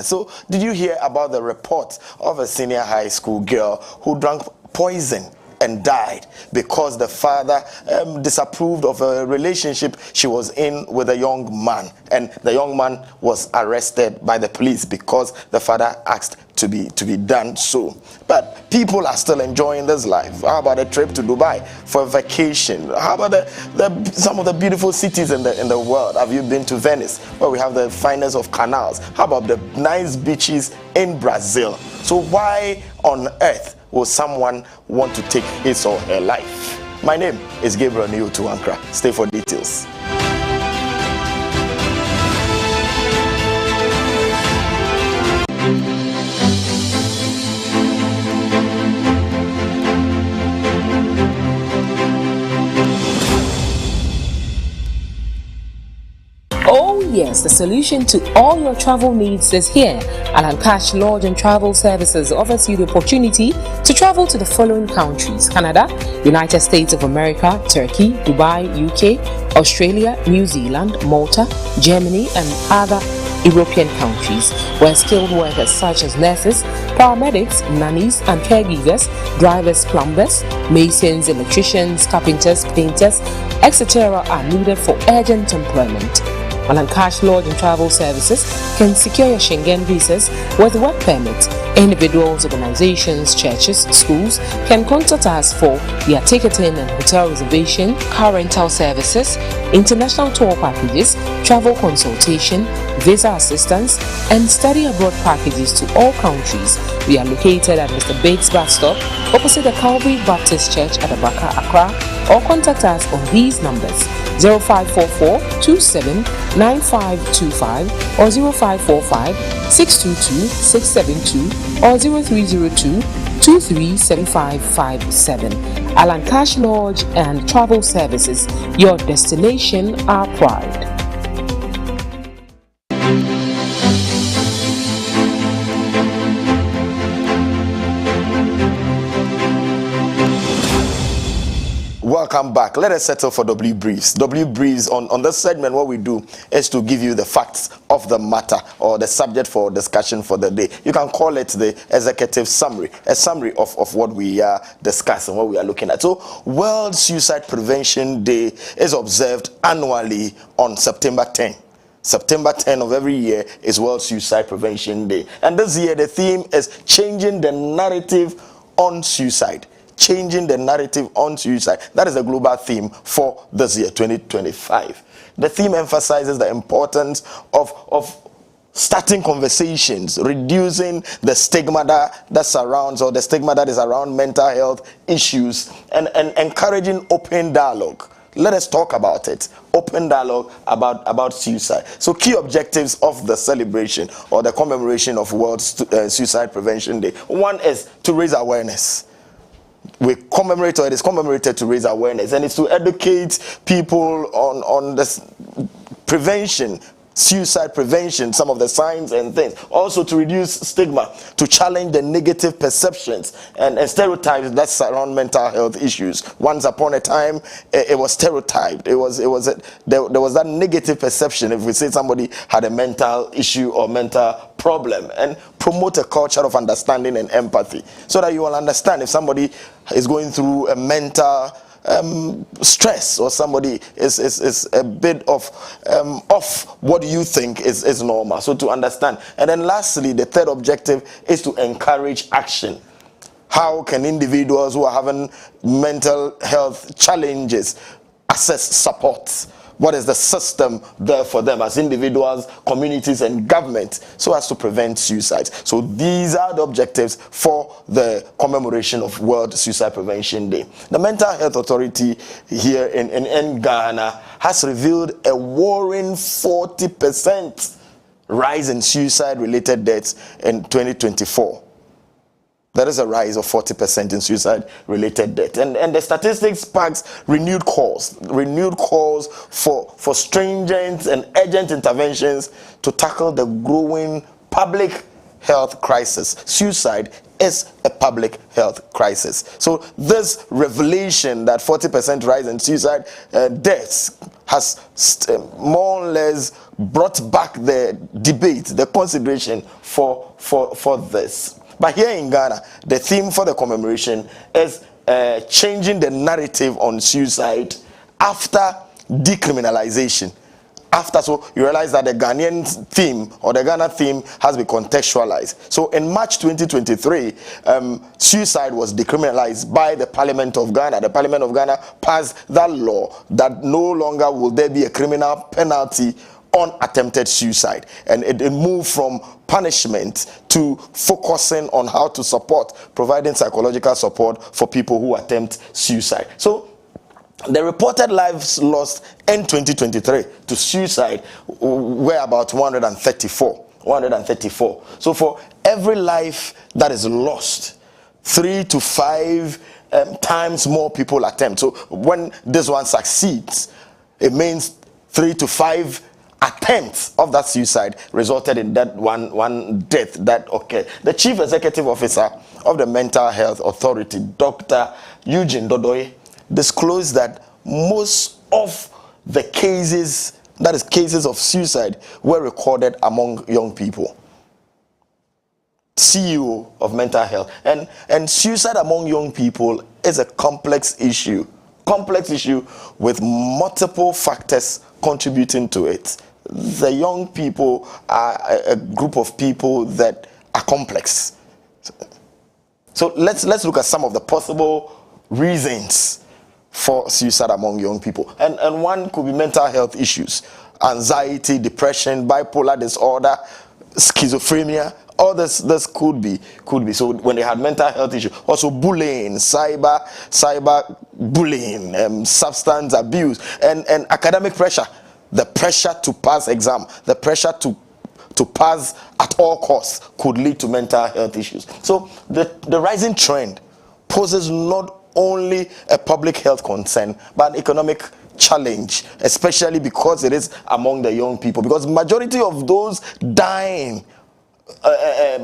So, did you hear about the report of a senior high school girl who drank poison and died because the father disapproved of a relationship she was in with a young man, and the young man was arrested by the police because the father asked to be done so. But people are still enjoying this life. How about a trip to Dubai for a vacation? How about some of the beautiful cities in the world? Have you been to Venice, where we have the finest of canals? How about the nice beaches in Brazil? So why on earth will someone want to take his or her life? My name is Gabriel to Ankrah. Stay for details. Yes, the solution to all your travel needs is here. Ankrah Lodge and Travel Services offers you the opportunity to travel to the following countries: Canada, United States of America, Turkey, Dubai, UK, Australia, New Zealand, Malta, Germany, and other European countries, where skilled workers such as nurses, paramedics, nannies, and caregivers, drivers, plumbers, masons, electricians, carpenters, painters, etc. are needed for urgent employment. Ankrah Lodge and Travel Services can secure your Schengen visas with work permits. Individuals, organizations, churches, schools can contact us for their ticketing and hotel reservation, car rental services, international tour packages, travel consultation, visa assistance, and study abroad packages to all countries. We are located at Mr. Bates bus stop opposite the Calvary Baptist Church at Abaka, Accra, or contact us on these numbers: 0544-279525 or 0545-622-672 or 0302-237557. Ankrah Lodge and Travel Services, your destination, our pride. Welcome back. Let us settle for W Briefs. W Briefs, on this segment, what we do is to give you the facts of the matter or the subject for discussion for the day. You can call it the executive summary, a summary of what we are discussing, what we are looking at. So, World Suicide Prevention Day is observed annually on September 10. September 10 of every year is World Suicide Prevention Day. And this year, the theme is changing the narrative on suicide. Changing the narrative on suicide. That is the global theme for this year, 2025. The theme emphasizes the importance of starting conversations, reducing the stigma that surrounds, or the stigma that is around mental health issues, and encouraging open dialogue. Let us talk about it. Open dialogue about suicide. So, key objectives of the celebration or the commemoration of World Suicide Prevention Day. One is to raise awareness. We commemorate, or it is commemorated to raise awareness, and it's to educate people on this prevention, suicide prevention, some of the signs and things. Also to reduce stigma, to challenge the negative perceptions and stereotypes that surround mental health issues. Once upon a time, it was stereotyped. There was that negative perception if we say somebody had a mental issue or mental problem, and promote a culture of understanding and empathy, so that you will understand if somebody is going through a mental stress, or somebody is a bit of off what you think is normal. So to understand. And then lastly, the third objective is to encourage action. How can individuals who are having mental health challenges access support? What is the system there for them as individuals, communities, and government, so as to prevent suicides? So these are the objectives for the commemoration of World Suicide Prevention Day. The Mental Health Authority here in Ghana has revealed a worrying 40% rise in suicide-related deaths in 2024. There is a rise of 40% in suicide-related death, and the statistics sparks renewed calls for stringent and urgent interventions to tackle the growing public health crisis. Suicide is a public health crisis. So this revelation that 40% rise in suicide deaths has more or less brought back the debate, the consideration for this. But here in Ghana, the theme for the commemoration is changing the narrative on suicide after decriminalization. So you realize that the Ghanaian theme or the Ghana theme has been contextualized. So in March 2023, suicide was decriminalized by the Parliament of Ghana. The Parliament of Ghana passed that law that no longer will there be a criminal penalty on attempted suicide, and it moved from punishment to focusing on how to providing psychological support for people who attempt suicide. So the reported lives lost in 2023 to suicide were about 134. So for every life that is lost, 3 to 5 times more people attempt. So when this one succeeds, it means 3 to 5 attempts of that suicide resulted in that one death that occurred. The Chief Executive Officer of the Mental Health Authority, Dr. Eugene Dodoye, disclosed that most of the cases, that is cases of suicide, were recorded among young people. CEO of Mental Health. And suicide among young people is a complex issue with multiple factors contributing to it. The young people are a group of people that are complex. So let's look at some of the possible reasons for suicide among young people. And one could be mental health issues, anxiety, depression, bipolar disorder, schizophrenia. All this could be. So when they had mental health issues, also bullying, cyber bullying, substance abuse, and academic pressure. The pressure to pass exam, the pressure to pass at all costs could lead to mental health issues. So the rising trend poses not only a public health concern, but an economic challenge, especially because it is among the young people. Because majority of those dying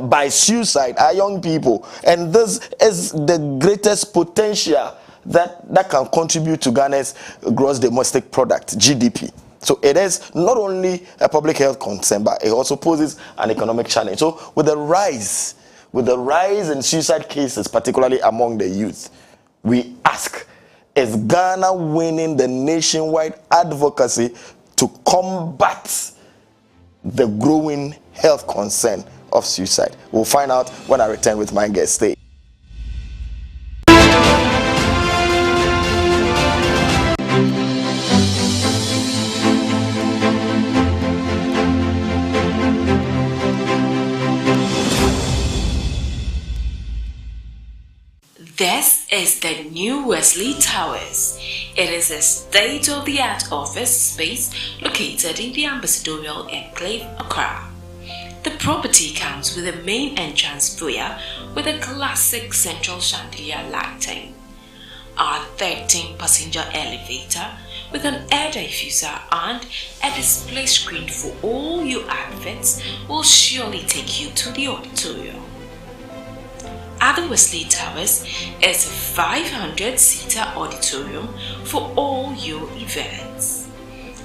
by suicide are young people, and this is the greatest potential that can contribute to Ghana's gross domestic product, GDP. So it is not only a public health concern, but it also poses an economic challenge. So with the rise in suicide cases, particularly among the youth, we ask, is Ghana winning the nationwide advocacy to combat the growing health concern of suicide? We'll find out when I return with my guest. Stay. This is the new Wesley Towers. It is a state-of-the-art office space located in the Ambassadorial Enclave, Ankrah. The property comes with a main entrance foyer with a classic central chandelier lighting, our 13-passenger elevator with an air diffuser and a display screen for all your outfits will surely take you to the auditorium. At the Wesley Towers is a 500-seater auditorium for all your events.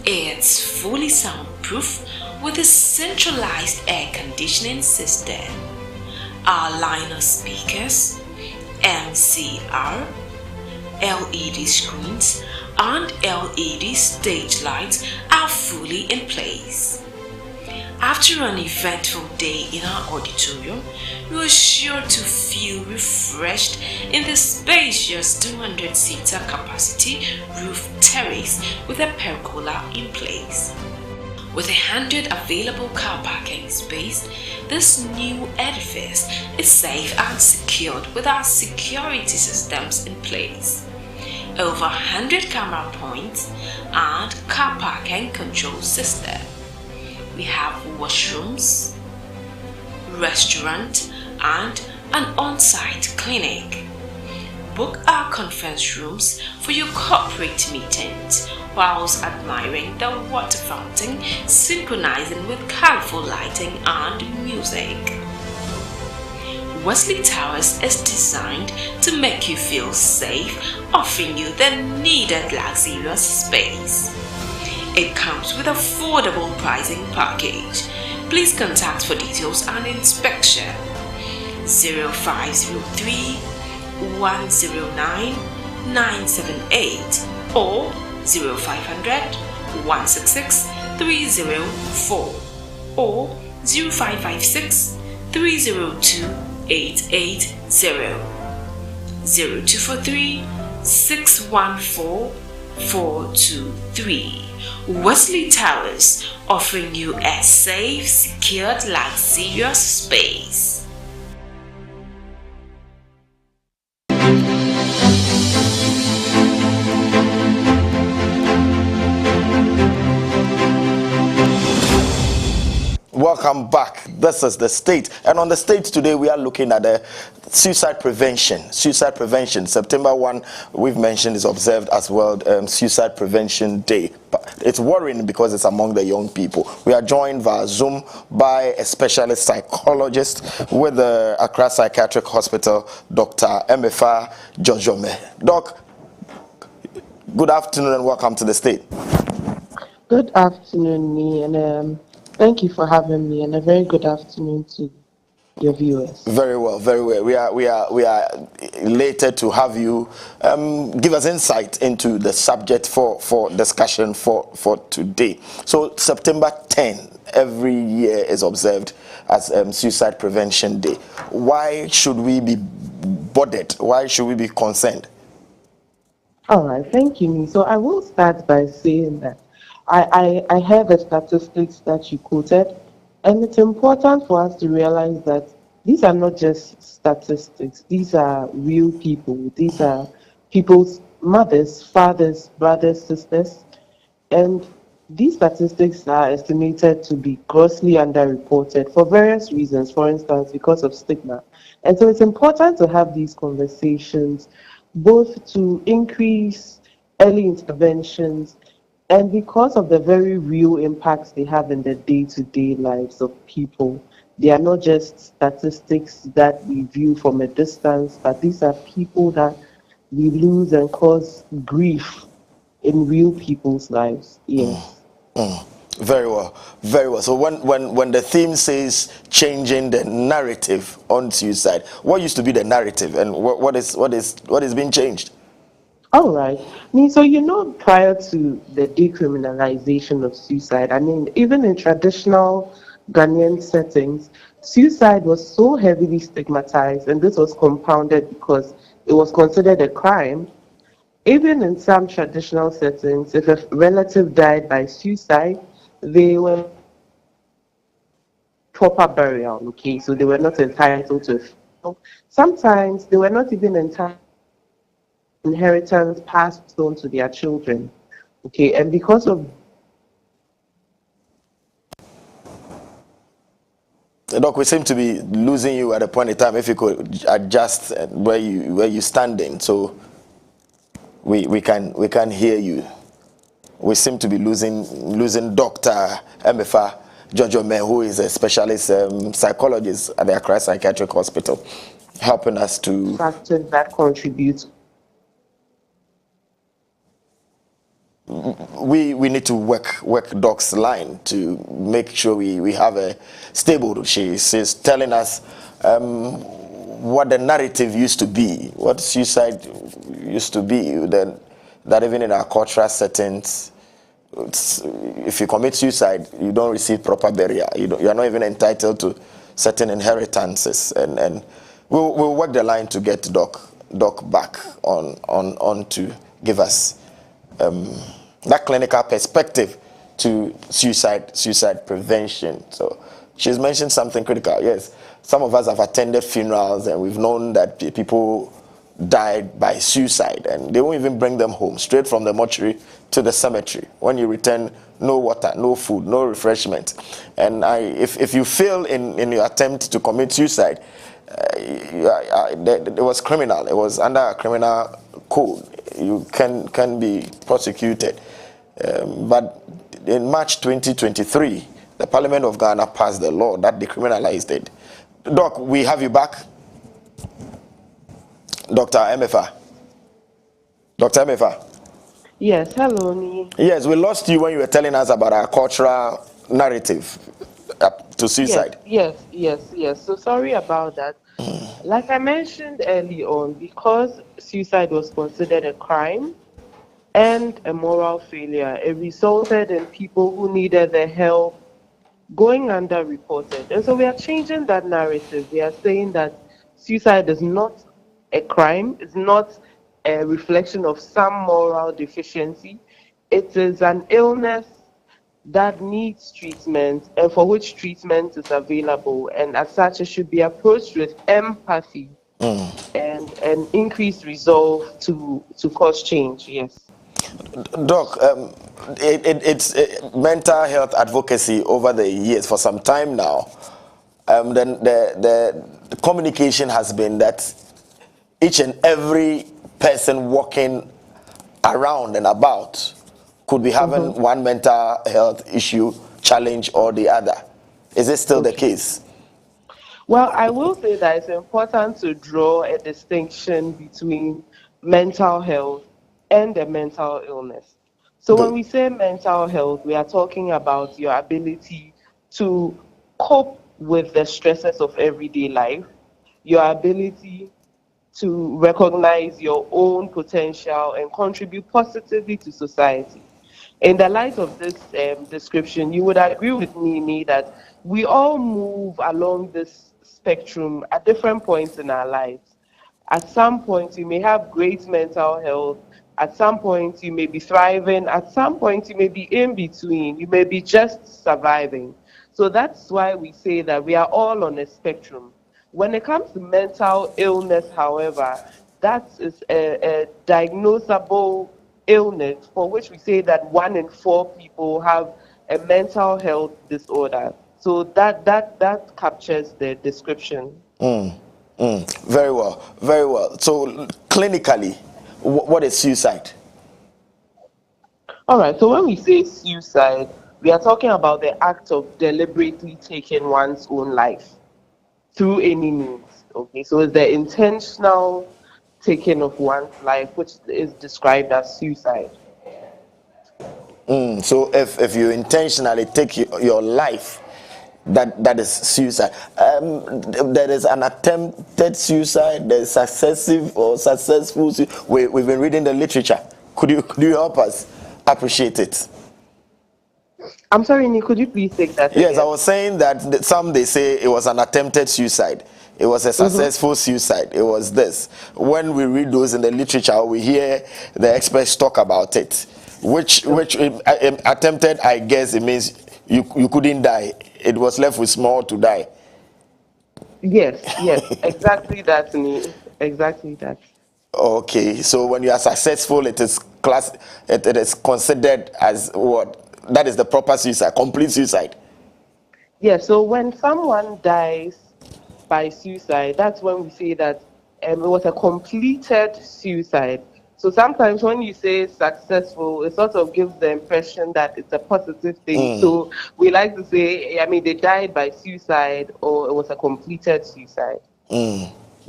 It's fully soundproof with a centralized air conditioning system. Our line of speakers, MCR, LED screens, and LED stage lights are fully in place. After an eventful day in our auditorium, you are sure to feel refreshed in the spacious 200-seater capacity roof terrace with a pergola in place. With 100 available car parking space, this new edifice is safe and secured with our security systems in place. Over 100 camera points and car parking control system. We have washrooms, restaurant, and an on-site clinic. Book our conference rooms for your corporate meetings whilst admiring the water fountain synchronizing with colorful lighting and music. Wesley Towers is designed to make you feel safe, offering you the needed luxurious space. It comes with affordable pricing package. Please contact for details and inspection. 0503 109 978 or 0500 166 304 or 0556 302 880 0243 614 423. Wesley Towers, offering you a safe, secured, luxurious space. Welcome back. This is The State, and on The State today we are looking at the suicide prevention. Suicide prevention. September 1, we've mentioned, is observed as World Suicide Prevention Day. It's worrying because it's among the young people. We are joined via Zoom by a specialist psychologist with the Ankrah Psychiatric Hospital, Dr. 𝗟𝗜𝗩𝗘. Doc, good afternoon and welcome to The State. Good afternoon, me, and thank you for having me, and a very good afternoon to your viewers. Very well, very well. We are elated to have you give us insight into the subject for discussion for today. So September 10 every year is observed as Suicide Prevention Day. Why should we be bothered? Why should we be concerned? All right, thank you, me. So I will start by saying that I heard the statistics that you quoted, and it's important for us to realize that these are not just statistics. These are real people. These are people's mothers, fathers, brothers, sisters, and these statistics are estimated to be grossly underreported for various reasons, for instance, because of stigma. And so it's important to have these conversations, both to increase early interventions and because of the very real impacts they have in the day-to-day lives of people. They are not just statistics that we view from a distance, but these are people that we lose and cause grief in real people's lives. Yes. Very well, very well. So when the theme says changing the narrative on suicide, what used to be the narrative, and what is being changed? All right. So, prior to the decriminalization of suicide, even in traditional Ghanaian settings, suicide was so heavily stigmatized, and this was compounded because it was considered a crime. Even in some traditional settings, if a relative died by suicide, they were proper burial, okay? So they were not entitled to sometimes they were not even entitled inheritance passed on to their children, okay? And because of Doc, we seem to be losing you at a point in time. If you could adjust where you standing, so we can hear you. We seem to be losing Dr. 𝗟𝗑𝗩𝗘, who is a specialist psychologist at the Ankrah Psychiatric Hospital, helping us to factors that contribute. We need to work Doc's line to make sure we have a stable. She's telling us what the narrative used to be, what suicide used to be. Then that even in our cultural settings, if you commit suicide, you don't receive proper burial. You're not even entitled to certain inheritances. And we'll work the line to get Doc back on to give us that clinical perspective to suicide prevention. So she's mentioned something critical. Yes, some of us have attended funerals and we've known that people died by suicide, and they won't even bring them home, straight from the mortuary to the cemetery. When you return, no water, no food, no refreshment. And if you fail in your attempt to commit suicide, it was criminal. It was under a criminal code. You can be prosecuted. But in March 2023, the Parliament of Ghana passed the law that decriminalized it. Doc, we have you back. Dr. 𝗟𝗟𝗩𝗘. Dr. 𝗟𝗟𝗩𝗘. Yes, hello, Ni. Yes, we lost you when you were telling us about our cultural narrative to Yes, suicide. yes, yes, yes. So sorry about that. Like I mentioned early on, because suicide was considered a crime and a moral failure, it resulted in people who needed the help going underreported. And so we are changing that narrative. We are saying that suicide is not a crime, it's not a reflection of some moral deficiency. It is an illness that needs treatment and for which treatment is available. And as such, it should be approached with empathy and an increased resolve to cause change. Yes. Doc, it's mental health advocacy over the years for some time now. Then the communication has been that each and every person walking around and about could be having Mm-hmm. one mental health issue, challenge, or the other. Is this still the Okay. case? Well, I will say that it's important to draw a distinction between mental health and a mental illness. So when The, we say mental health, we are talking about your ability to cope with the stresses of everyday life, your ability to recognize your own potential and contribute positively to society. In the light of this description, you would agree with me that we all move along this spectrum at different points in our lives. At some point, you may have great mental health. At some point, you may be thriving. At some point, you may be in between. You may be just surviving. So that's why we say that we are all on a spectrum. When it comes to mental illness, however, that is a diagnosable illness for which we say that 1 in 4 people have a mental health disorder. So that captures the description. very well, very well. So clinically, what is suicide? All right, so when we say suicide, we are talking about the act of deliberately taking one's own life through any means. Okay, so it's the intentional taking of one's life, which is described as suicide. So if you intentionally take your life, that is suicide. There is an attempted suicide. There's successive or successful. We've been reading the literature. Could you help us appreciate it? I'm sorry, Nick, could you please take that Yes, I again? was saying that some they say it was an attempted suicide. It was a Mm-hmm. successful suicide. It was this. When we read those in the literature, we hear the experts talk about it. Which Okay. attempted, I guess it means you couldn't die. It was left with small to die. Yes, yes, exactly that, Nick. Exactly that. Okay, so when you are successful, it is considered as what? That is the proper suicide, complete suicide. Yeah, so when someone dies by suicide, that's when we say that it was a completed suicide. So sometimes when you say successful, it sort of gives the impression that it's a positive thing. So we like to say, I mean, they died by suicide or it was a completed suicide.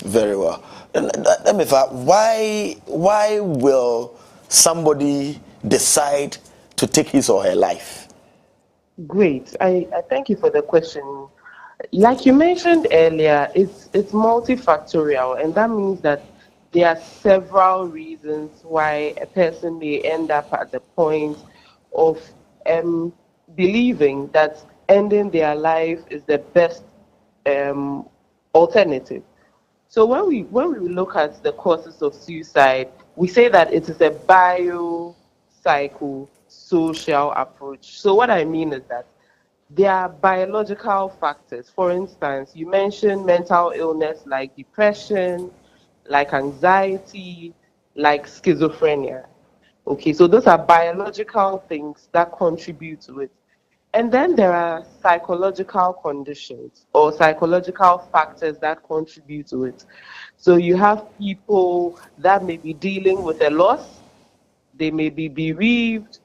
Very well. Let me find, why will somebody decide to take his or her life? Great. I thank you for the question. Like you mentioned earlier, it's multifactorial, and that means that there are several reasons why a person may end up at the point of um, believing that ending their life is the best um, alternative. So when we look at the causes of suicide, we say that it is a biopsychosocial approach. So what I mean is that there are biological factors. For instance, you mentioned mental illness like depression, like anxiety, like schizophrenia. Okay, so those are biological things that contribute to it. And then there are psychological conditions or psychological factors that contribute to it. So you have people that may be dealing with a loss, they may be bereaved,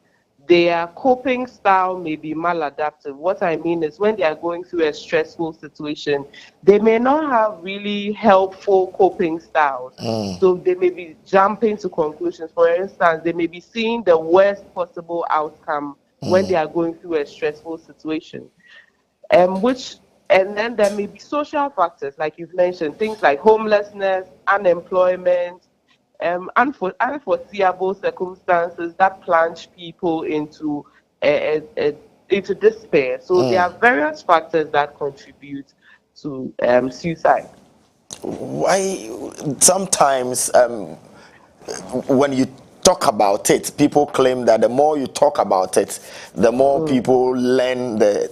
their coping style may be maladaptive. What I mean is when they are going through a stressful situation, they may not have really helpful coping styles. So they may be jumping to conclusions. For instance, they may be seeing the worst possible outcome when they are going through a stressful situation. Which and then there may be social factors, like you've mentioned, things like homelessness, unemployment, unforeseeable circumstances that plunge people into despair. So there are various factors that contribute to suicide. Why sometimes when you talk about it, people claim that the more you talk about it, the more people learn the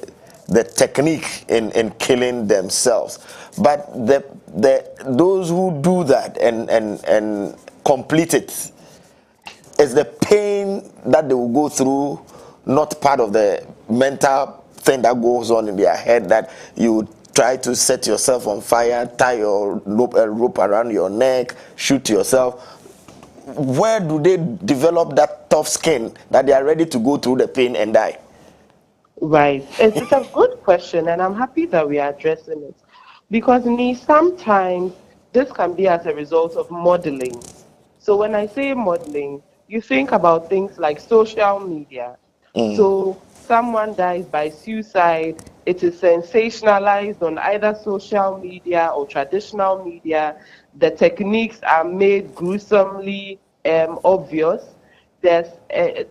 technique in killing themselves. But those who do that and complete it, is the pain that they will go through not part of the mental thing that goes on in their head, that you try to set yourself on fire, tie your rope around your neck, shoot yourself? Where do they develop that tough skin that they are ready to go through the pain and die? Right. It's a good question, and I'm happy that we are addressing it. Because sometimes this can be as a result of modeling. So when I say modeling, you think about things like social media. So someone dies by suicide, it is sensationalized on either social media or traditional media. The techniques are made gruesomely obvious. There's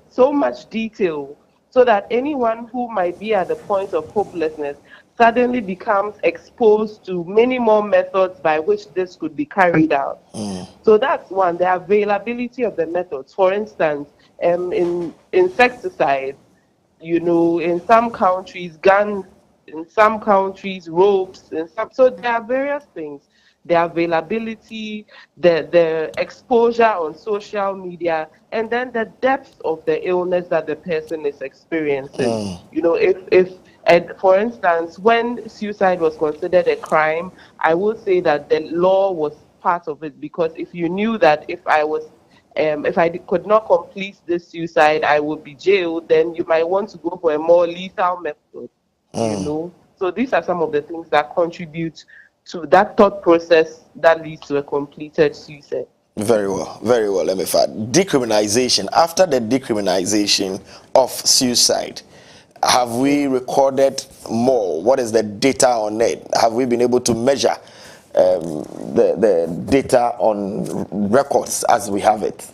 so much detail so that anyone who might be at the point of hopelessness suddenly becomes exposed to many more methods by which this could be carried out. So that's one, the availability of the methods. For instance, in insecticides, in some countries, guns, in some countries, ropes, so there are various things. The availability, the exposure on social media, and then the depth of the illness that the person is experiencing. And for instance, when suicide was considered a crime, I would say that the law was part of it, because if you knew that if I could not complete this suicide, I would be jailed, then you might want to go for a more lethal method. So these are some of the things that contribute to that thought process that leads to a completed suicide. Very well, 𝗟𝗓𝗓. Decriminalization. After the decriminalization of suicide, have we recorded more? What is the data on it? Have we been able to measure the data on records as we have it?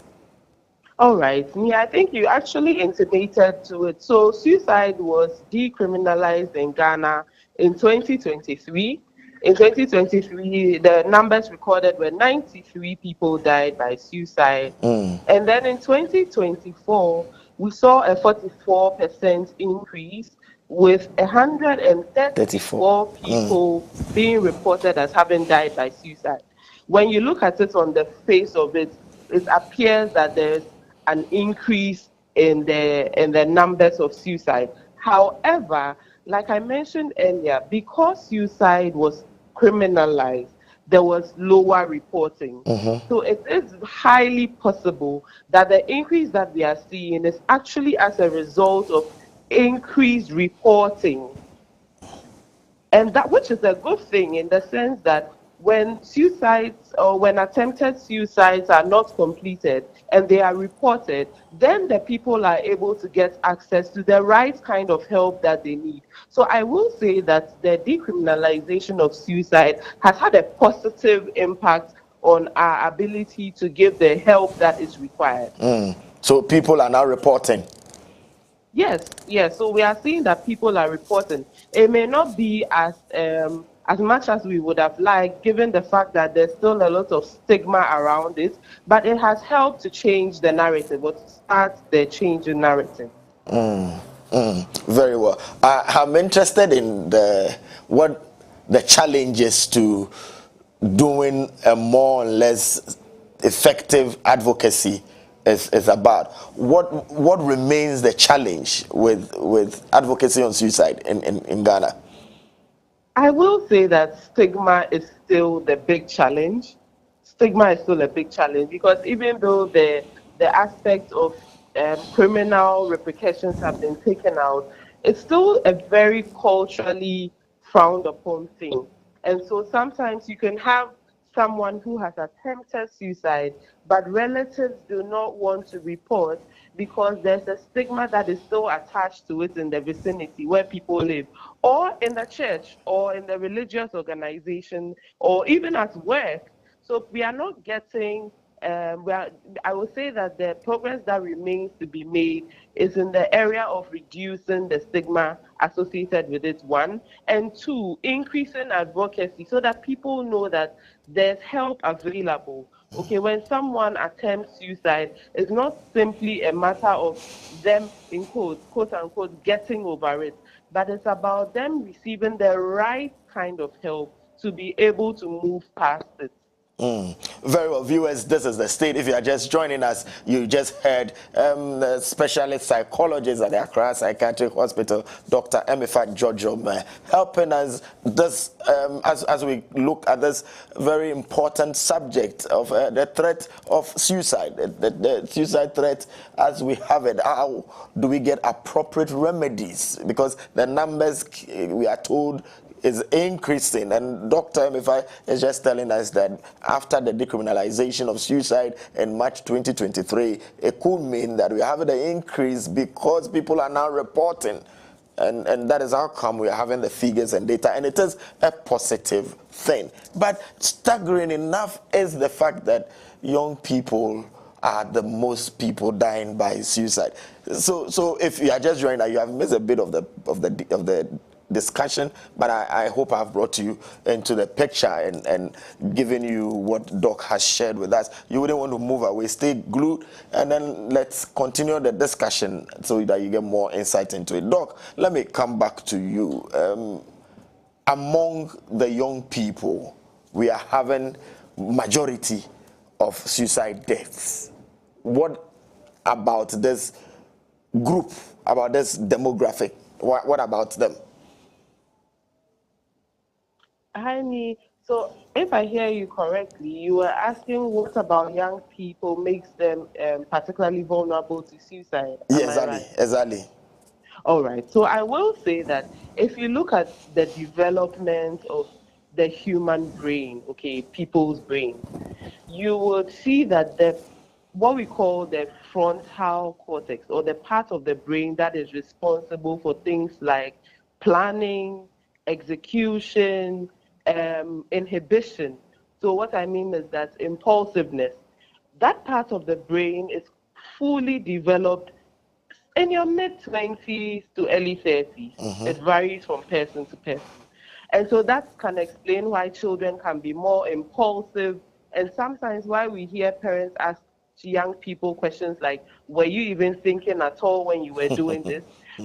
All right. I think you actually intimated to it. So suicide was decriminalized in Ghana in 2023. In 2023, the numbers recorded were 93 people died by suicide. And then in 2024, we saw a 44% increase, with 134 people being reported as having died by suicide. When you look at it on the face of it, it appears that there's an increase in the numbers of suicide. However, like I mentioned earlier, because suicide was criminalized, there was lower reporting. So it is highly possible that the increase that we are seeing is actually as a result of increased reporting. And that, which is a good thing, in the sense that when suicides or when attempted suicides are not completed and they are reported, then the people are able to get access to the right kind of help that they need. So I will say that the decriminalization of suicide has had a positive impact on our ability to give the help that is required. So people are now reporting. Yes. So we are seeing that people are reporting. It may not be as much as we would have liked, given the fact that there's still a lot of stigma around it, but it has helped to change the narrative, or to start the change in narrative. Very well. I'm interested in what the challenges to doing a more or less effective advocacy is about. What remains the challenge with advocacy on suicide in Ghana? I will say that stigma is still the big challenge. Stigma is still a big challenge, because even though the aspect of criminal repercussions have been taken out, it's still a very culturally frowned upon thing. And so sometimes you can have someone who has attempted suicide, but relatives do not want to report because there's a stigma that is still attached to it in the vicinity where people live, or in the church, or in the religious organization, or even at work. So we are not getting, I would say that the progress that remains to be made is in the area of reducing the stigma associated with it, one, and two, increasing advocacy so that people know that there's help available. Okay, when someone attempts suicide, it's not simply a matter of them, in quote unquote, getting over it, but it's about them receiving the right kind of help to be able to move past it. Very well, viewers, this is the state. If you are just joining us, you just heard the specialist psychologist at the Ankrah Psychiatric Hospital, Dr. 𝗟𝗡𝗪𝗘, helping us this as we look at this very important subject of the threat of suicide, the suicide threat as we have it. How do we get appropriate remedies? Because the numbers, we are told, is increasing, and Dr. 𝗟𝗡𝗪𝗘 is just telling us that after the decriminalization of suicide in March 2023, it could mean that we have an increase because people are now reporting, and that is how come we are having the figures and data, and it is a positive thing. But staggering enough is the fact that young people are the most people dying by suicide. So if you are just joining us, you have missed a bit of the discussion, but I hope I've brought you into the picture and given you what Doc has shared with us. You wouldn't want to move away. Stay glued, and then let's continue the discussion so that you get more insight into it. Doc, let me come back to you. Among the young people, we are having majority of suicide deaths. What about this group, about this demographic? What about them? Jaime, so if I hear you correctly, you were asking what about young people makes them particularly vulnerable to suicide. Yes, exactly. All right. So I will say that if you look at the development of the human brain, okay, people's brain, you would see that what we call the frontal cortex, or the part of the brain that is responsible for things like planning, execution, inhibition. So what I mean is that impulsiveness, that part of the brain is fully developed in your mid-20s to early 30s. It varies from person to person. And so that can explain why children can be more impulsive, and sometimes why we hear parents ask young people questions like, were you even thinking at all when you were doing this?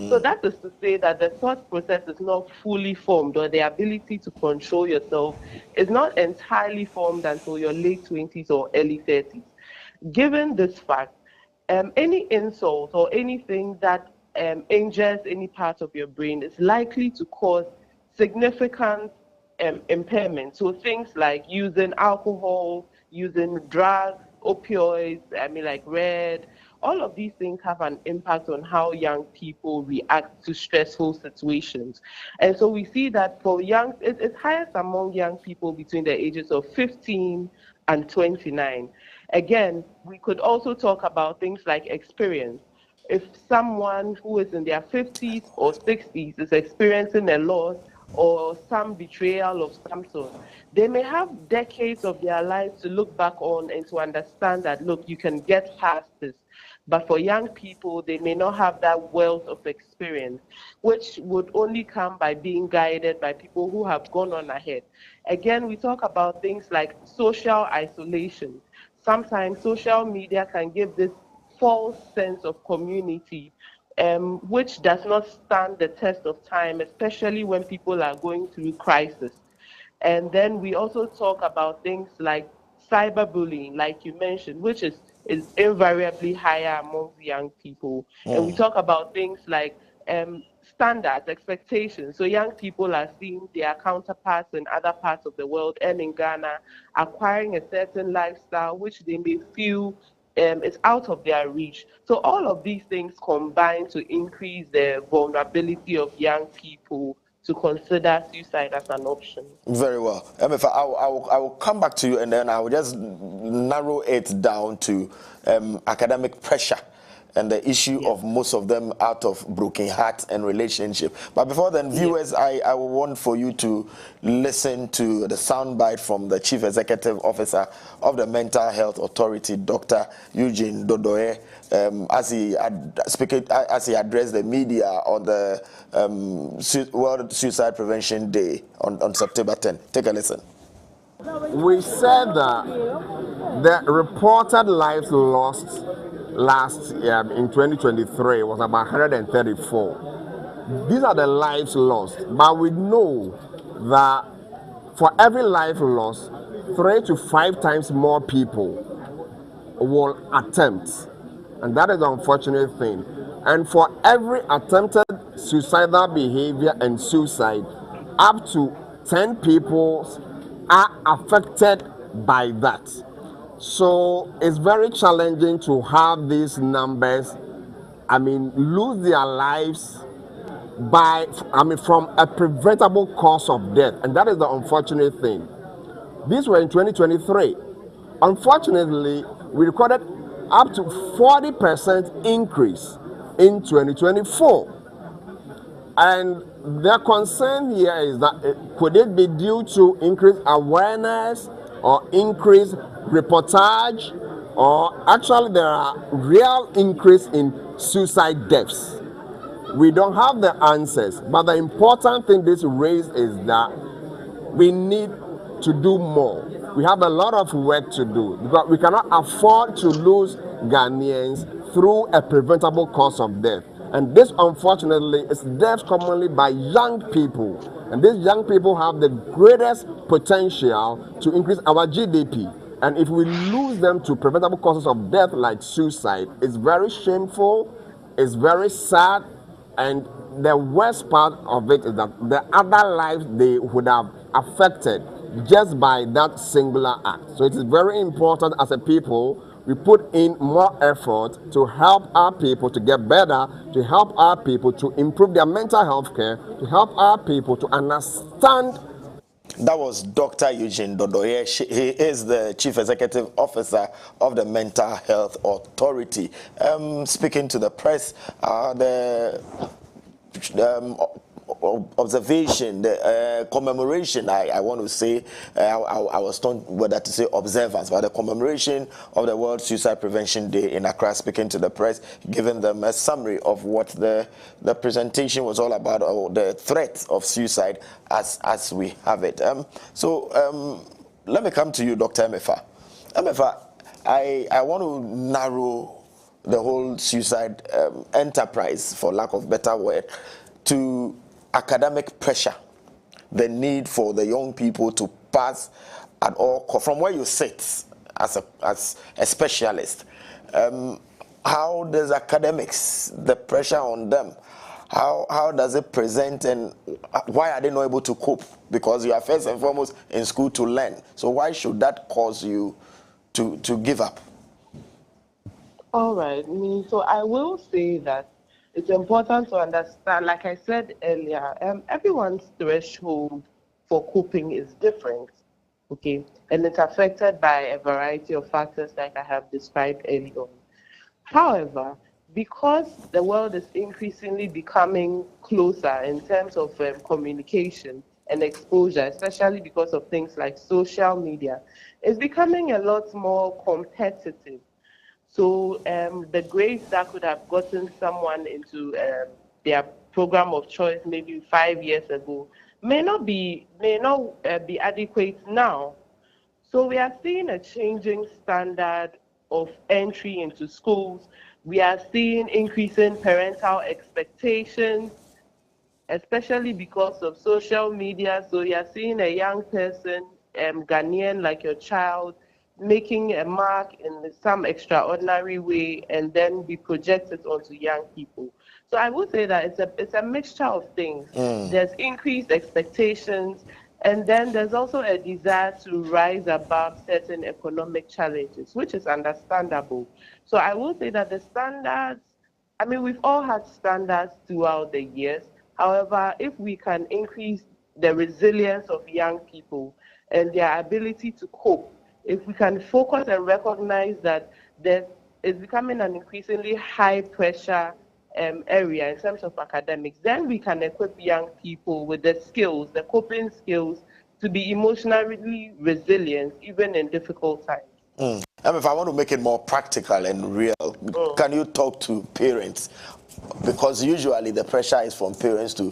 So that is to say that the thought process is not fully formed, or the ability to control yourself is not entirely formed until your late 20s or early 30s. Given this fact, any insult or anything that injures any part of your brain is likely to cause significant impairment. So things like using alcohol, using drugs, opioids, like red, all of these things have an impact on how young people react to stressful situations. And so we see that for young, it's highest among young people between the ages of 15 and 29. Again, we could also talk about things like experience. If someone who is in their 50s or 60s is experiencing a loss or some betrayal of some sort, they may have decades of their lives to look back on and to understand that, look, you can get past this. But for young people, they may not have that wealth of experience, which would only come by being guided by people who have gone on ahead. Again, we talk about things like social isolation. Sometimes social media can give this false sense of community, which does not stand the test of time, especially when people are going through crisis. And then we also talk about things like cyberbullying, like you mentioned, which is invariably higher among young people. And we talk about things like standards, expectations. So young people are seeing their counterparts in other parts of the world and in Ghana acquiring a certain lifestyle, which they may feel it's out of their reach. So all of these things combine to increase the vulnerability of young people to consider suicide as an option. Very well. If I will come back to you, and then I will just narrow it down to academic pressure and the issue of most of them out of broken heart and relationship. But before then, viewers, I will want for you to listen to the soundbite from the Chief Executive Officer of the Mental Health Authority, Dr. 𝗟𝗜𝗙𝗘, as he addressed the media on the World Suicide Prevention Day on September 10. Take a listen. We said that the reported lives lost last year in 2023 was about 134. These are the lives lost, but we know that for every life lost, 3 to 5 times more people will attempt, and that is the unfortunate thing. And for every attempted suicidal behavior and suicide, up to 10 people are affected by that. So it's very challenging to have these numbers, lose their lives from a preventable cause of death. And that is the unfortunate thing. These were in 2023. Unfortunately, we recorded up to 40% increase in 2024. And the concern here is that could it be due to increased awareness or increased reportage, or actually there are real increase in suicide deaths? We don't have the answers, but the important thing this raised is that we need to do more. We have a lot of work to do because we cannot afford to lose Ghanaians through a preventable cause of death. And this, unfortunately, is death commonly by young people. And these young people have the greatest potential to increase our GDP. And if we lose them to preventable causes of death like suicide, it's very shameful, it's very sad, and the worst part of it is that the other lives they would have affected just by that singular act. So it is very important as a people we put in more effort to help our people to get better, to help our people to improve their mental health care, to help our people to understand. That was Dr. 𝗟𝗜𝗙𝗘. He is the Chief Executive Officer of the Mental Health Authority. Speaking to the press, the observation, the commemoration, I want to say, I was told whether to say observance, but the commemoration of the World Suicide Prevention Day in Accra, speaking to the press, giving them a summary of what the presentation was all about, or the threat of suicide as we have it. Let me come to you, Dr. 𝗟𝗑𝗩𝗘. 𝗟𝗟𝗩𝗑, I want to narrow the whole suicide enterprise, for lack of better word, to academic pressure, the need for the young people to pass at all, from where you sit as a specialist. How does academics, the pressure on them, how does it present, and why are they not able to cope? Because you are first and foremost in school to learn. So why should that cause you to give up? All right. So I will say that it's important to understand, like I said earlier, everyone's threshold for coping is different, okay? And it's affected by a variety of factors like I have described earlier on. However, because the world is increasingly becoming closer in terms of communication and exposure, especially because of things like social media, it's becoming a lot more competitive. So the grades that could have gotten someone into their program of choice maybe 5 years ago may not be adequate now. So we are seeing a changing standard of entry into schools. We are seeing increasing parental expectations, especially because of social media. So you are seeing a young person, Ghanaian like your child, making a mark in some extraordinary way and then be projected onto young people. So I would say that it's a mixture of things. There's increased expectations, And then there's also a desire to rise above certain economic challenges, which is understandable. So I will say that the standards, I mean, we've all had standards throughout the years. However, if we can increase the resilience of young people and their ability to cope, if we can focus and recognize that there is becoming an increasingly high pressure area in terms of academics, then we can equip young people with the skills, the coping skills, to be emotionally resilient even in difficult times. If I want to make it more practical and real, can you talk to parents? Because usually the pressure is from parents to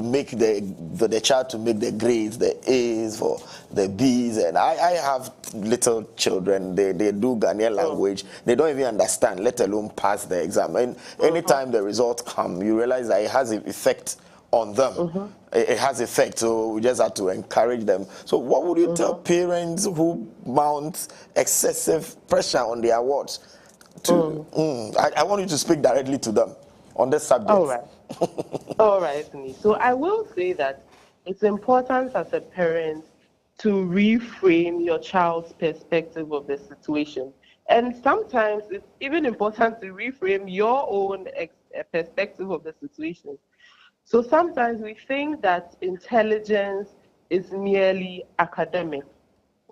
make the child to make the grades, the A's for the B's, and I have little children. They do Ghanaian language. They don't even understand, let alone pass the exam. And anytime the results come, you realize that it has an effect on them. It has effect, so we just have to encourage them. So what would you tell parents who mount excessive pressure on their wards? I want you to speak directly to them on this subject. All right. All right, so I will say that it's important as a parent to reframe your child's perspective of the situation. And sometimes it's even important to reframe your own perspective of the situation. So sometimes we think that intelligence is merely academic,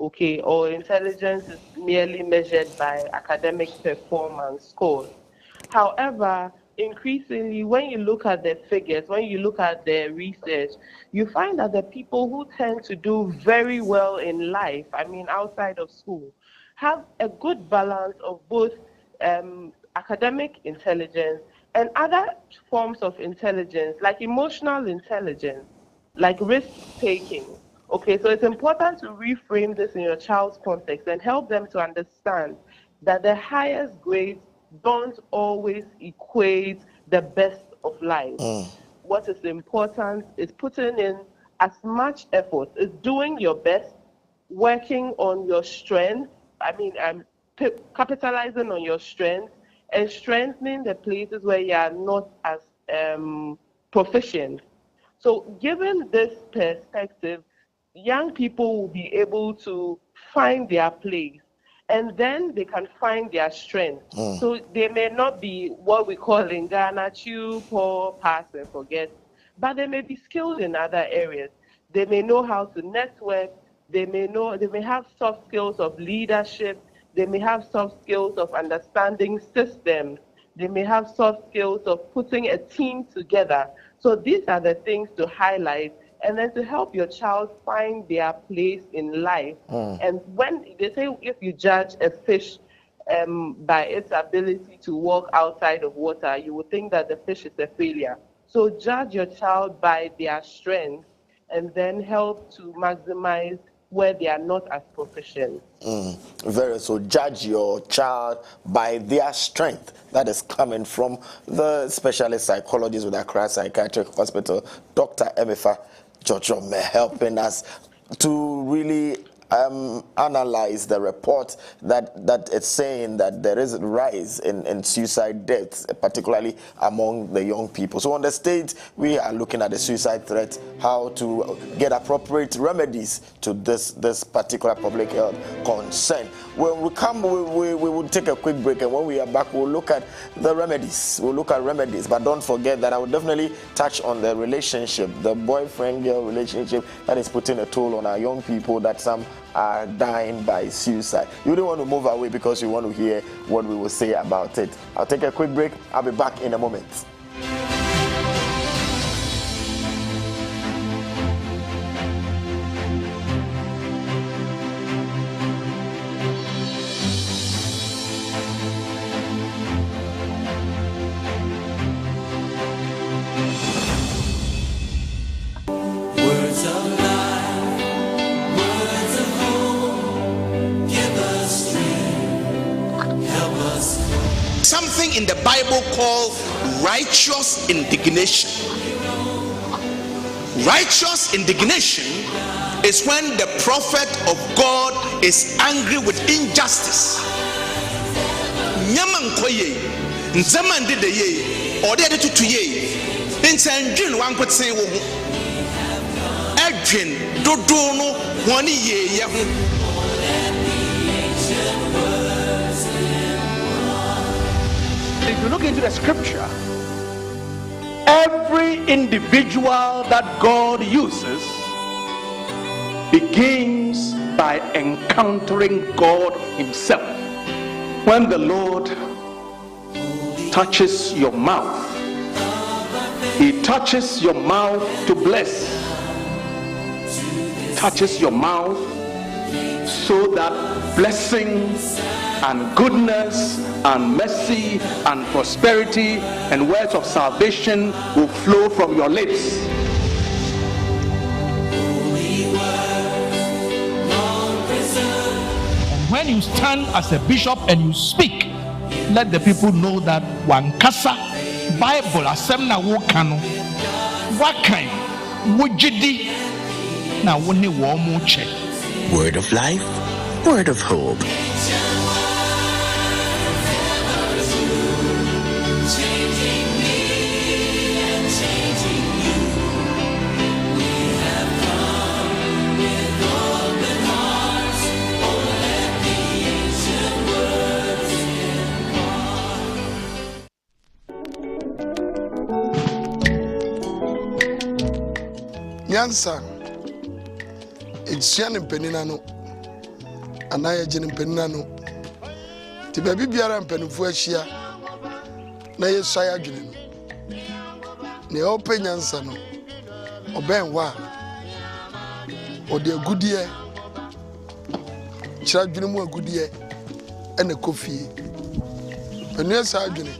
okay, or intelligence is merely measured by academic performance scores. However, increasingly, when you look at the figures, when you look at the research, you find that the people who tend to do very well in life, I mean outside of school, have a good balance of both academic intelligence and other forms of intelligence, like emotional intelligence, like risk-taking. Okay, so it's important to reframe this in your child's context and help them to understand that the highest grades don't always equate the best of life. What is important is putting in as much effort, is doing your best, working on your strengths, capitalizing on your strengths, and strengthening the places where you are not as proficient. So given this perspective, young people will be able to find their place, and then they can find their strength. So they may not be what we call in Ghana, chew, pour, pass, and forget, but they may be skilled in other areas. They may know how to network. They may have soft skills of leadership. They may have soft skills of understanding systems. They may have soft skills of putting a team together. So these are the things to highlight, and then to help your child find their place in life. And when they say if you judge a fish by its ability to walk outside of water, you would think that the fish is a failure. So judge your child by their strengths and then help to maximize where they are not as proficient. So judge your child by their strength. That is coming from the specialist psychologist with Ankrah Psychiatric Hospital, Dr. 𝗟𝗓𝗪𝗓 helping us to really analyze the report that it's saying that there is a rise in suicide deaths, particularly among the young people. So on the stage, we are looking at the suicide threat, how to get appropriate remedies to this particular public health concern. When we come, we will take a quick break, and when we are back, we'll look at the remedies. We'll look at remedies, but don't forget that I will definitely touch on the relationship, the boyfriend-girl relationship that is putting a toll on our young people, that some are dying by suicide. You don't want to move away because you want to hear what we will say about it. I'll take a quick break. I'll be back in a moment. Something in the Bible called righteous indignation. Righteous indignation is when the prophet of God is angry with injustice. Nyamankoye, nzamandideye, ode tutuye, nsandwin wankotsen wo ho. Adwen dodo no honi ye ho. If you look into the scripture, every individual that God uses begins by encountering God himself. When the Lord touches your mouth, he touches your mouth to bless, touches your mouth so that blessings and goodness and mercy and prosperity and words of salvation will flow from your lips. And when you stand as a bishop and you speak, let the people know that wankasa Bible asem na wo kano wakan wojidi na woni wo mu che. Word of life, word of hope. Nyansa etsiane mpanina no anaye gye mpanina no ti ba bibiara mpanifo ahia na yesua adwene no ne ope nyansa no oben wa ode agudie kira adwene mu agudie ene kofi panu sa adwene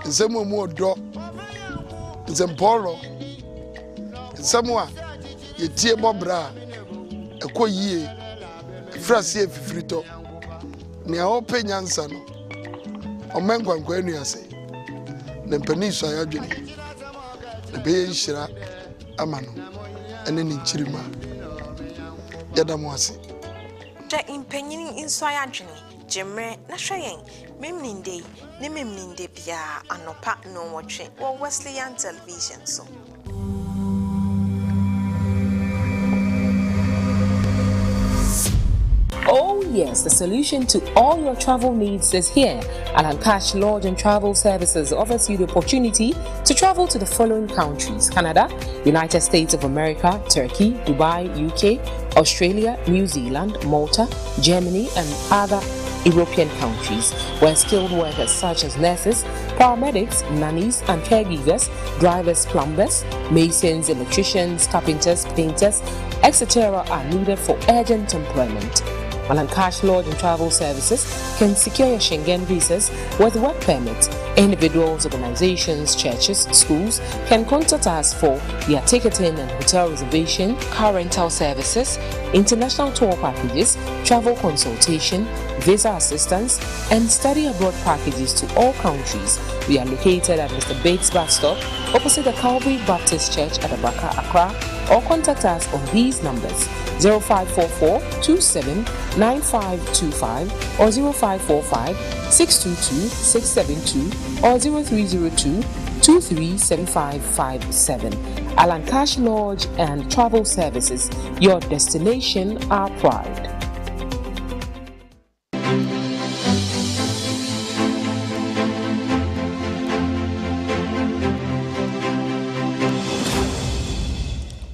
nsemu mu odo nsempolo Samwa yetie bobra ekoyie frase efifirito ne ope nyansa no omenkwankwa enu ase ne mpani so ayadwene ne be nhira amano ene ne nchirima yadamo ase ja impanyini inso ayadwene jemre na hweyen memninde ne memninde bia anopa no wotwe wo Wesleyan television so. Oh yes, the solution to all your travel needs is here. Ankrah Lodge and Travel Services offers you the opportunity to travel to the following countries: Canada, United States of America, Turkey, Dubai, UK, Australia, New Zealand, Malta, Germany, and other European countries, where skilled workers such as nurses, paramedics, nannies, and caregivers, drivers, plumbers, masons, electricians, carpenters, painters, etc. are needed for urgent employment. Ankrah Lodge and Travel Services can secure your Schengen visas with work permits. Individuals, organizations, churches, schools can contact us for their ticketing and hotel reservation, car rental services, international tour packages, travel consultation, visa assistance, and study abroad packages to all countries. We are located at Mr. Bates Bus Stop, opposite the Calvary Baptist Church at Abaka, Accra, or contact us on these numbers: 0544 27 9525 or 0545 622 672 or 0302 237557. Ankrah Lodge and Travel Services, your destination, our pride.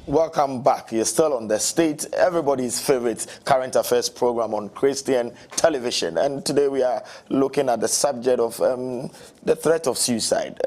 Welcome back. You're still on The State, everybody's favorite current affairs program on Christian television. And today we are looking at the subject of the threat of suicide.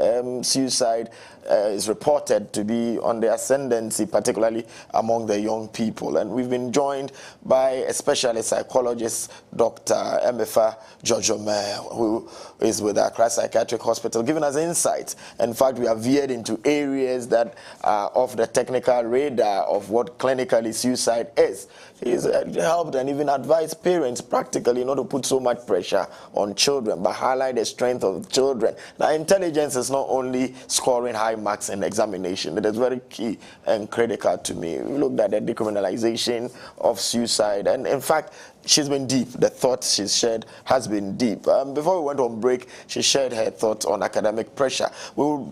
Suicide is reported to be on the ascendancy, particularly among the young people. And we've been joined by a specialist psychologist, Dr. 𝗟𝗜�10, who is with Ankrah Psychiatric Hospital, giving us insights. In fact, we have veered into areas that are off the technical radar of what clinically suicide is. He's helped and even advised parents practically not to put so much pressure on children, but highlight the strength of children. Now, intelligence is not only scoring high marks in examination. It is very key and critical to me. We looked at the decriminalization of suicide, and in fact, she's been deep. The thoughts she's shared has been deep. Before we went on break, she shared her thoughts on academic pressure.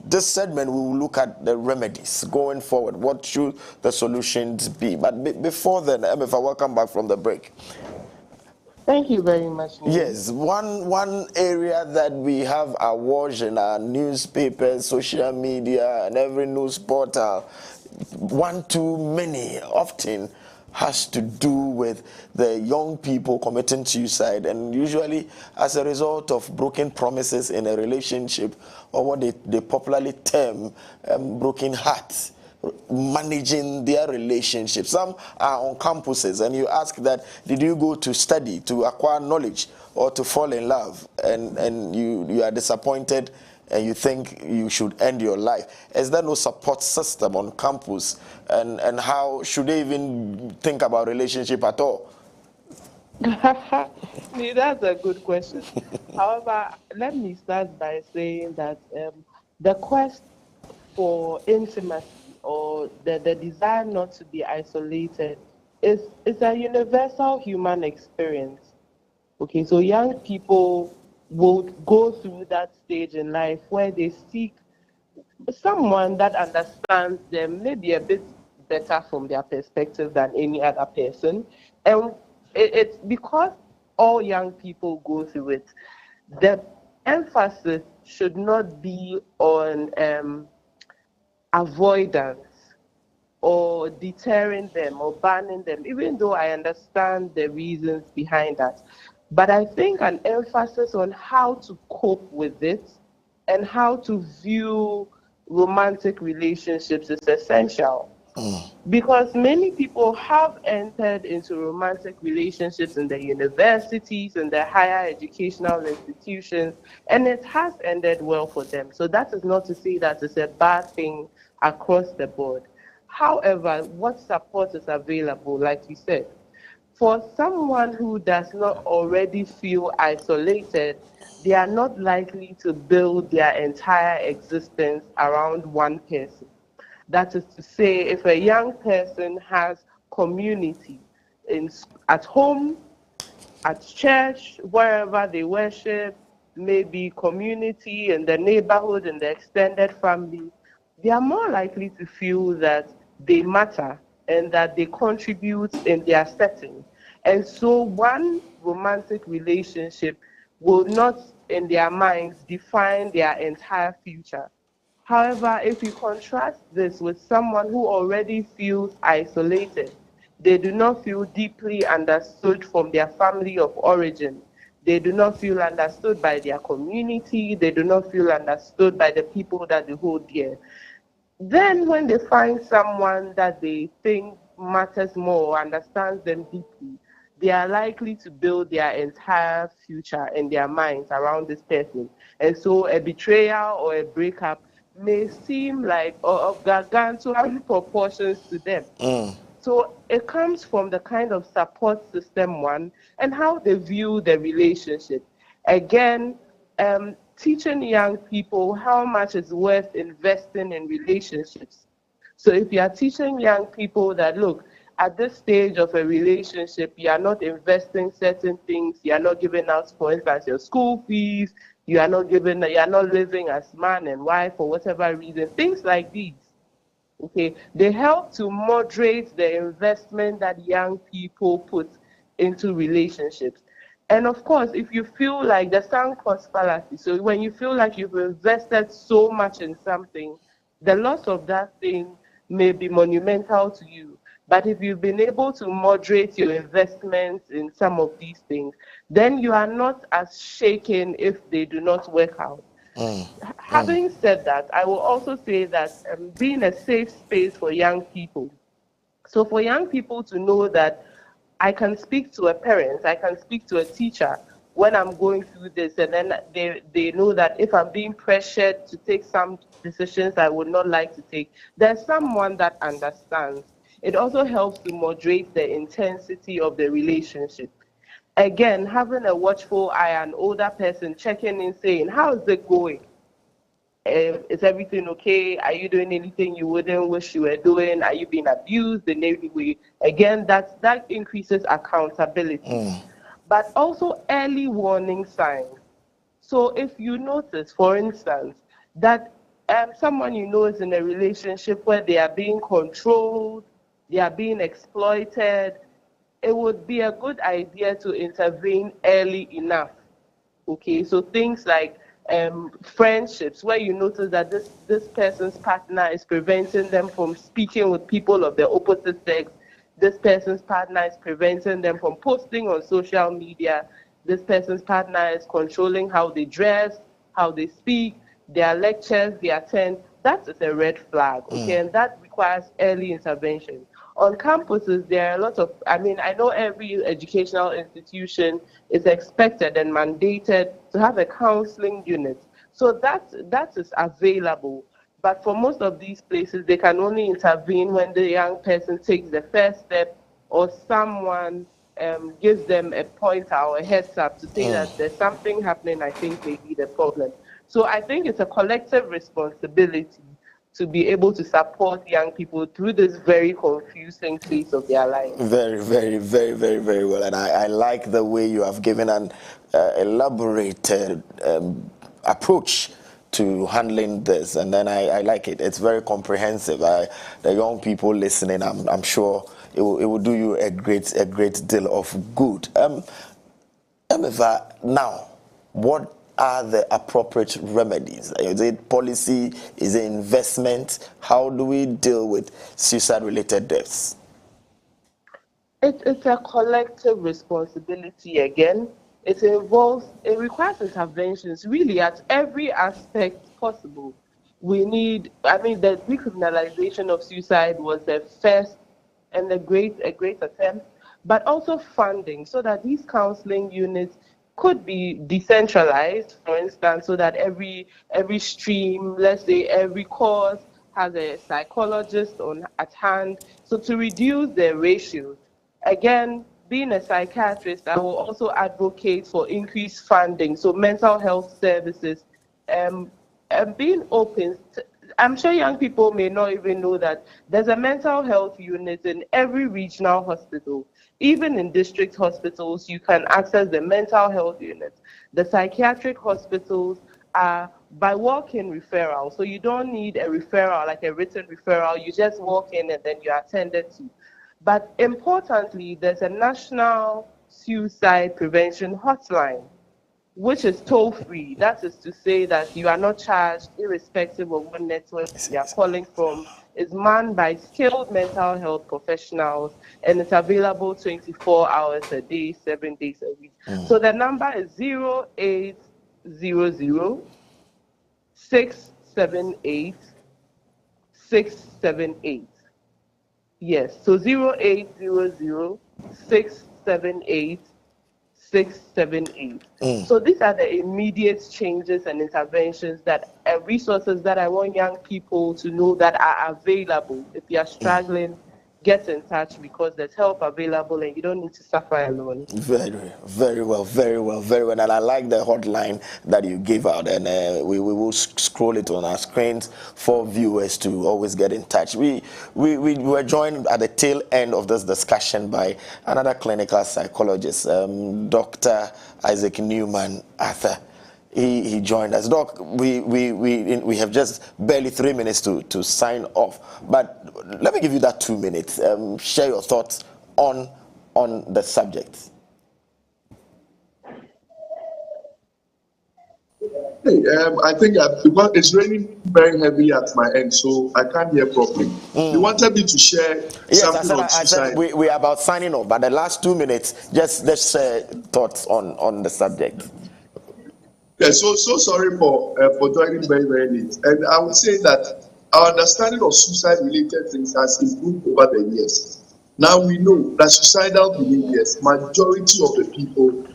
This segment, we will look at the remedies going forward. What should the solutions be? But before then, MFA, welcome back from the break. Thank you very much. Yes, one area that we have awash in our newspapers, social media, and every news portal, one too many, often has to do with the young people committing suicide, and usually as a result of broken promises in a relationship, or what they popularly term broken hearts, managing their relationships. Some are on campuses, and you ask that, did you go to study, to acquire knowledge, or to fall in love? And you are disappointed, and you think you should end your life. Is there no support system on campus? And how should they even think about relationship at all? That's a good question. However, let me start by saying that the quest for intimacy, or the desire not to be isolated, is a universal human experience. Okay, so young people would go through that stage in life where they seek someone that understands them maybe a bit better from their perspective than any other person. And it's because all young people go through it. The emphasis should not be on avoidance or deterring them or banning them, even though I understand the reasons behind that. But I think an emphasis on how to cope with it and how to view romantic relationships is essential. Because many people have entered into romantic relationships in the universities and the higher educational institutions, and it has ended well for them. So that is not to say that it's a bad thing across the board. However, what support is available, like you said, for someone who does not already feel isolated, they are not likely to build their entire existence around one person. That is to say, if a young person has community at home, at church, wherever they worship, maybe community in the neighborhood, in the extended family, they are more likely to feel that they matter and that they contribute in their setting. And so one romantic relationship will not, in their minds, define their entire future. However, if you contrast this with someone who already feels isolated, they do not feel deeply understood from their family of origin, they do not feel understood by their community, they do not feel understood by the people that they hold dear. Then when they find someone that they think matters more, understands them deeply, they are likely to build their entire future in their minds around this person. And so a betrayal or a breakup may seem like of gargantuan proportions to them. So it comes from the kind of support system, one, and how they view the relationship. Again, teaching young people how much it's worth investing in relationships. So if you are teaching young people that, look, at this stage of a relationship, you are not investing certain things, you are not giving out, for instance, your school fees, you are not living as man and wife for whatever reason, things like these. Okay, they help to moderate the investment that young people put into relationships. And of course, if you feel like the sunk cost fallacy, so when you feel like you've invested so much in something, the loss of that thing may be monumental to you. But if you've been able to moderate your investments in some of these things, then you are not as shaken if they do not work out. Having said that, I will also say that being a safe space for young people. So for young people to know that I can speak to a parent, I can speak to a teacher when I'm going through this, and then they know that if I'm being pressured to take some decisions I would not like to take, there's someone that understands. It also helps to moderate the intensity of the relationship. Again, having a watchful eye, an older person checking in, saying, how is it going? Is everything okay? Are you doing anything you wouldn't wish you were doing? Are you being abused in any way? Again, that increases accountability. But also early warning signs. So if you notice, for instance, that someone you know is in a relationship where they are being controlled, they are being exploited, it would be a good idea to intervene early enough. Okay, so things like friendships, where you notice that this person's partner is preventing them from speaking with people of the opposite sex. This person's partner is preventing them from posting on social media. This person's partner is controlling how they dress, how they speak, their lectures they attend. That is a red flag, okay, and that requires early intervention. On campuses, there are a lot of, I know every educational institution is expected and mandated to have a counseling unit. So that is available. But for most of these places, they can only intervene when the young person takes the first step, or someone gives them a pointer or a heads up to say that there's something happening, I think may be the problem. So I think it's a collective responsibility to be able to support young people through this very confusing phase of their life. Very, very, very, very, very well. And I like the way you have given an elaborated approach to handling this. And then I like it. It's very comprehensive. The young people listening, I'm sure it will do you a great deal of good. Now, what are the appropriate remedies? Is it policy? Is it investment? How do we deal with suicide-related deaths? It's a collective responsibility again. It requires interventions really at every aspect possible. We need, the decriminalization of suicide was the first and a great attempt, but also funding so that these counseling units could be decentralized, for instance, so that every stream, let's say every course, has a psychologist at hand. So to reduce the ratios, again, being a psychiatrist, I will also advocate for increased funding, so mental health services, and being open. I'm sure young people may not even know that there's a mental health unit in every regional hospital. Even in district hospitals, you can access the mental health unit. The psychiatric hospitals are by walk-in referral, so you don't need a referral, like a written referral. You just walk in and then you're attended to. But importantly, there's a national suicide prevention hotline, which is toll-free. That is to say that you are not charged irrespective of what network you are calling from. It's manned by skilled mental health professionals, and it's available 24 hours a day, 7 days a week. So the number is 0800 678 678. Yes, so 0800 678 678. So these are the immediate changes and interventions resources that I want young people to know that are available. If you are struggling, get in touch, because there's help available and you don't need to suffer alone. Very, very well, very well, very well. And I like the hotline that you gave out, and we will scroll it on our screens for viewers to always get in touch. We were joined at the tail end of this discussion by another clinical psychologist, Dr. Isaac Newman Arthur. He joined us. Doc, we have just barely 3 minutes to sign off, but let me give you that 2 minutes. Share your thoughts on the subject. Hey, I think because it's raining very heavily at my end, so I can't hear properly. You wanted me to share something on suicide. We are about signing off, but the last 2 minutes, let's share thoughts on the subject. Yeah, so sorry for joining very, very late. And I would say that our understanding of suicide-related things has improved over the years. Now we know that suicidal behaviors, majority of the people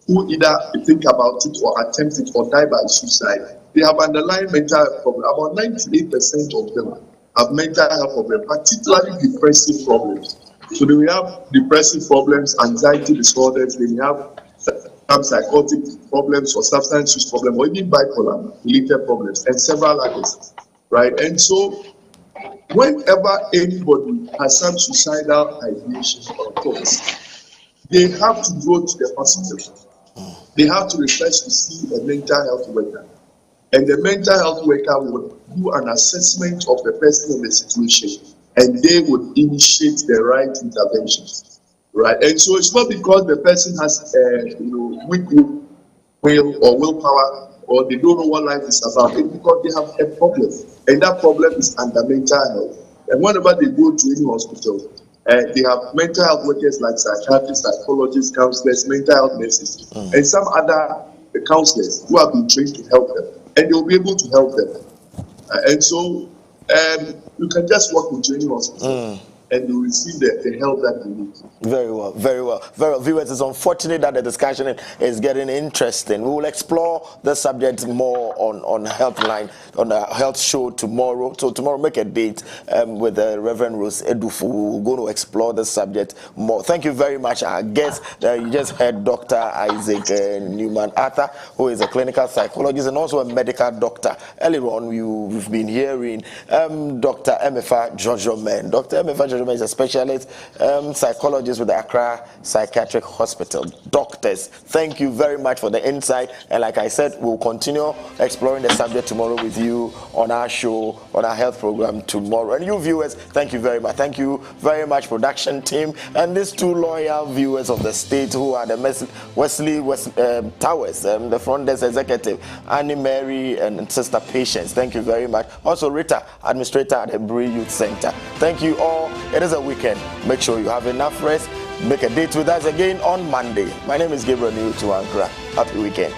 who either think about it or attempt it or die by suicide, they have underlying mental health problems. About 98% of them have mental health problems, particularly depressive problems. So they will have depressive problems, anxiety disorders, they may have have psychotic problems or substance use problems or even bipolar related problems and several others, right? And so whenever anybody has some suicidal ideation or thoughts, they have to go to the hospital. They have to request to see a mental health worker. And the mental health worker would do an assessment of the person in the situation, and they would initiate the right interventions, right? And so it's not because the person has weak will or willpower, or they don't know what life is about. It's because they have a problem, and that problem is under mental health. And whenever they go to any hospital, they have mental health workers like psychiatrists, psychologists, counselors, mental health nurses, and some other counselors who have been trained to help them, and they will be able to help them. And so you can just walk into any hospital and you receive the help that you need. Very well, very well. Very well. Viewers, it's unfortunate that the discussion is getting interesting. We will explore the subject more on Healthline, on the health show tomorrow. So tomorrow, make a date with the Reverend Rose Edufu. We're going to explore the subject more. Thank you very much. Our guest, you just heard Dr. Isaac Newman Arthur, who is a clinical psychologist and also a medical doctor. Earlier on, we've been hearing Dr. 𝗟𝗑𝗩𝗘 Jojomen. Dr. 𝗟𝗑𝗩𝗘 Jojomen is a specialist psychologist with the Ankrah Psychiatric Hospital. Doctors, thank you very much for the insight. And like I said, we'll continue exploring the subject tomorrow with you on our show, on our health program tomorrow. And you viewers, thank you very much. Thank you very much, production team, and these two loyal viewers of the state who are the Wesley Towers, the front desk executive, Annie Mary and Sister Patience. Thank you very much. Also, Rita, administrator at the Bree Youth Center. Thank you all. It is a weekend. Make sure you have enough rest. Make a date with us again on Monday. My name is Gabriel, new to Ankrah. Happy weekend.